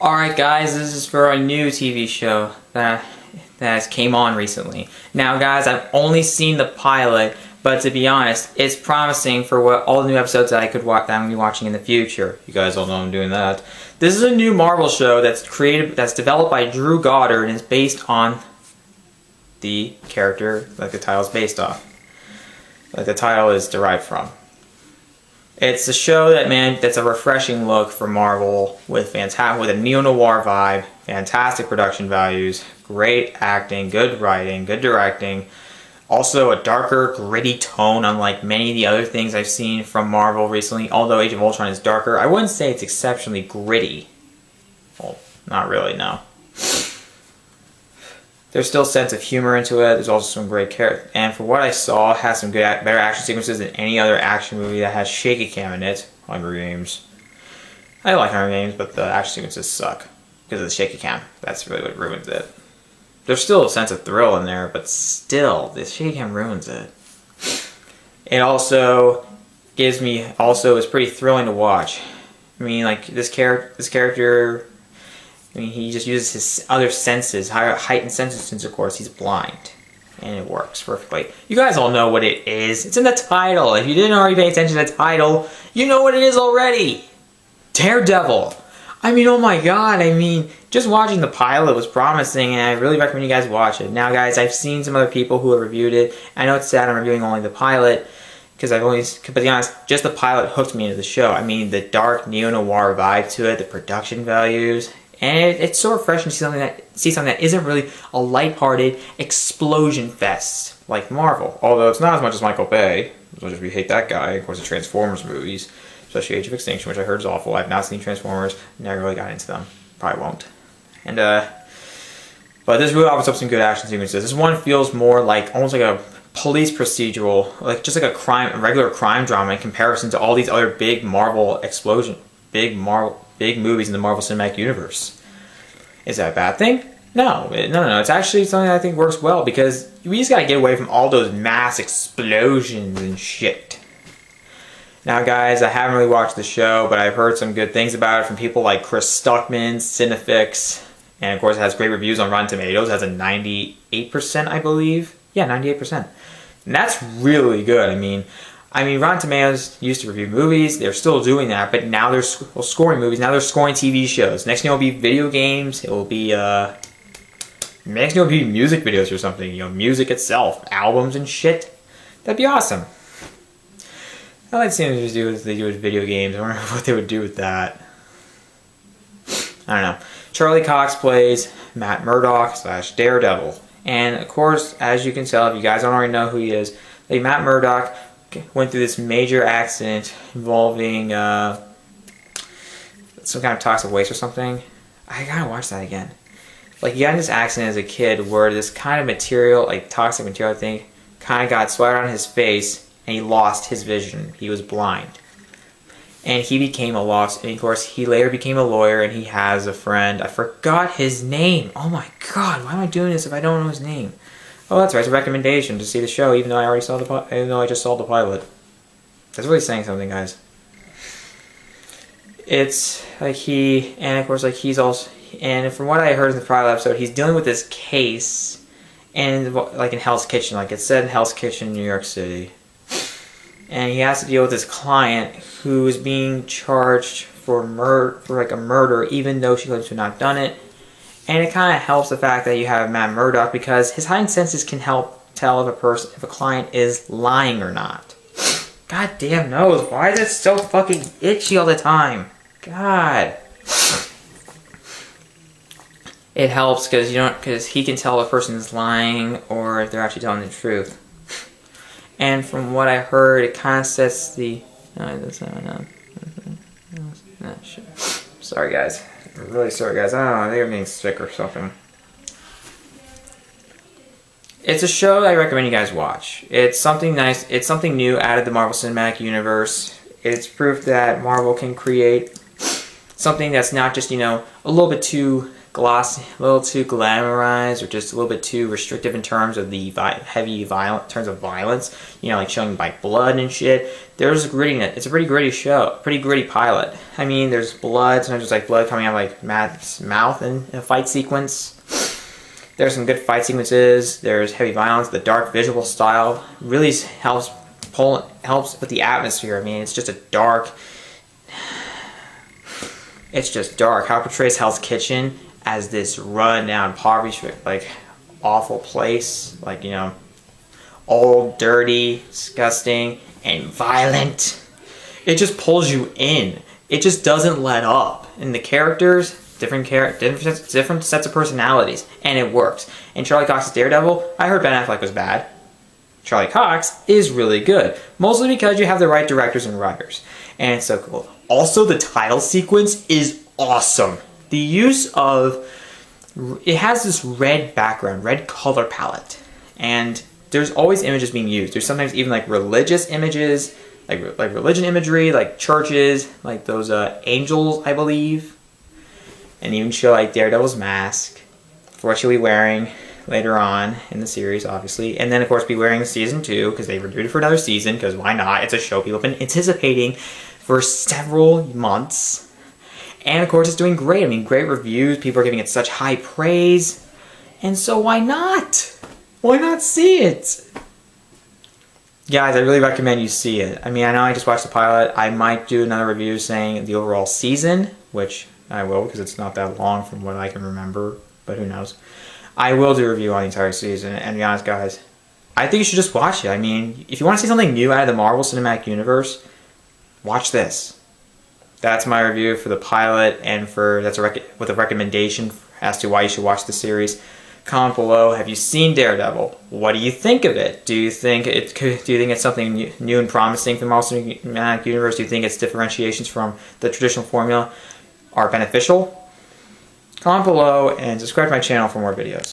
Alright guys, this is for a new TV show that came on recently. Now guys, I've only seen the pilot, but to be honest, it's promising for what all the new episodes that I'm going to be watching in the future. You guys all know I'm doing that. This is a new Marvel show that's developed by Drew Goddard and is based on the character like the title is based off. Like the title is derived from. It's a show that's a refreshing look for Marvel with a neo-noir vibe, fantastic production values, great acting, good writing, good directing. Also a darker, gritty tone, unlike many of the other things I've seen from Marvel recently. Although Age of Ultron is darker, I wouldn't say it's exceptionally gritty. Well, not really, no. There's still a sense of humor into it. There's also some great character, and for what I saw, it has some better action sequences than any other action movie that has shaky cam in it. Hunger Games. I like Hunger Games, but the action sequences suck because of the shaky cam. That's really what ruins it. There's still a sense of thrill in there, but still, the shaky cam ruins it. It also is pretty thrilling to watch. I mean, like this character. I mean, he just uses his other senses, heightened senses, since of course he's blind. And it works perfectly. You guys all know what it is. It's in the title. If you didn't already pay attention to the title, you know what it is already. Daredevil. I mean, oh my god, I mean, just watching the pilot was promising, and I really recommend you guys watch it. Now guys, I've seen some other people who have reviewed it. I know it's sad I'm reviewing only the pilot, but to be honest, just the pilot hooked me into the show. I mean, the dark neo-noir vibe to it, the production values. And it's so refreshing to see something that isn't really a lighthearted explosion fest like Marvel. Although it's not as much as Michael Bay, as much as we hate that guy. Of course, the Transformers movies, especially Age of Extinction, which I heard is awful. I've not seen Transformers, never really got into them. Probably won't. And but this really offers up some good action sequences. This one feels more like almost like a police procedural, like just like a regular crime drama in comparison to all these other big Marvel big movies in the Marvel Cinematic Universe. Is that a bad thing? No. It's actually something that I think works well because we just gotta get away from all those mass explosions and shit. Now guys, I haven't really watched the show, but I've heard some good things about it from people like Chris Stuckman, Cinefix, and of course it has great reviews on Rotten Tomatoes. It has a 98%, I believe. Yeah, 98%. And that's really good. I mean, Rotten Tomatoes used to review movies. They're still doing that, but now they're scoring movies. Now they're scoring TV shows. Next thing will be video games. It will be next thing will be music videos or something. You know, music itself, albums and shit. That'd be awesome. I like seeing what they do with video games. I wonder what they would do with that. I don't know. Charlie Cox plays Matt Murdock / Daredevil, and of course, as you can tell, if you guys don't already know who he is, like Matt Murdock went through this major accident involving some kind of toxic waste or something. I gotta watch that again. Like, he got in this accident as a kid where this kind of material, like toxic material, I think, kind of got splattered on his face, and he lost his vision. He was blind. And he became a lost, and of course, he later became a lawyer, and he has a friend. I forgot his name. Oh my god, why am I doing this if I don't know his name? Oh, that's right. It's a recommendation to see the show, even though I just saw the pilot. That's really saying something, guys. It's like and from what I heard in the pilot episode, he's dealing with this case, and like in Hell's Kitchen, like it said in Hell's Kitchen, New York City, and he has to deal with this client who is being charged for a murder, even though she claims to have not done it. And it kind of helps the fact that you have Matt Murdock because his heightened senses can help tell if a client is lying or not. God damn knows, why is it so fucking itchy all the time? God. It helps because he can tell if a person is lying or if they're actually telling the truth. And from what I heard, it kind of sets the... Sorry guys. I'm really sorry guys, I don't know, they're being sick or something. It's a show that I recommend you guys watch. It's something nice, it's something new out of the Marvel Cinematic Universe. It's proof that Marvel can create something that's not just, you know, a little bit too glossy, a little too glamorized, or just a little bit too restrictive in terms of the heavy violent terms of violence, you know, like showing like blood and shit. There's grittiness. It's a pretty gritty show, pretty gritty pilot. I mean, there's blood, sometimes there's like blood coming out of like Matt's mouth in a fight sequence. There's some good fight sequences. There's heavy violence. The dark visual style really helps with the atmosphere. I mean, it's just a dark. It's just dark. How it portrays Hell's Kitchen as this run-down, poverty-stricken, like, awful place. Like, you know, old, dirty, disgusting, and violent. It just pulls you in. It just doesn't let up. And the characters, different sets of personalities, and it works. And Charlie Cox's Daredevil, I heard Ben Affleck was bad. Charlie Cox is really good. Mostly because you have the right directors and writers. And it's so cool. Also, the title sequence is awesome. The use of... It has this red background, red color palette. And there's always images being used. There's sometimes even like religious images, like religion imagery, like churches, like those angels, I believe. And even show like Daredevil's mask for what she'll be wearing later on in the series, obviously. And then, of course, be wearing season 2, because they renewed it for another season, because why not? It's a show people have been anticipating for several months. And, of course, it's doing great. I mean, great reviews. People are giving it such high praise. And so why not? Why not see it? Guys, I really recommend you see it. I mean, I know I just watched the pilot. I might do another review saying the overall season, which I will, because it's not that long from what I can remember, but who knows. I will do a review on the entire season, and to be honest, guys, I think you should just watch it. I mean, if you want to see something new out of the Marvel Cinematic Universe, watch this. That's my review for the pilot, and with a recommendation as to why you should watch the series. Comment below. Have you seen Daredevil? What do you think of it? Do you think it's something new and promising for the Marvel Cinematic Universe? Do you think its differentiations from the traditional formula are beneficial? Comment below and subscribe to my channel for more videos.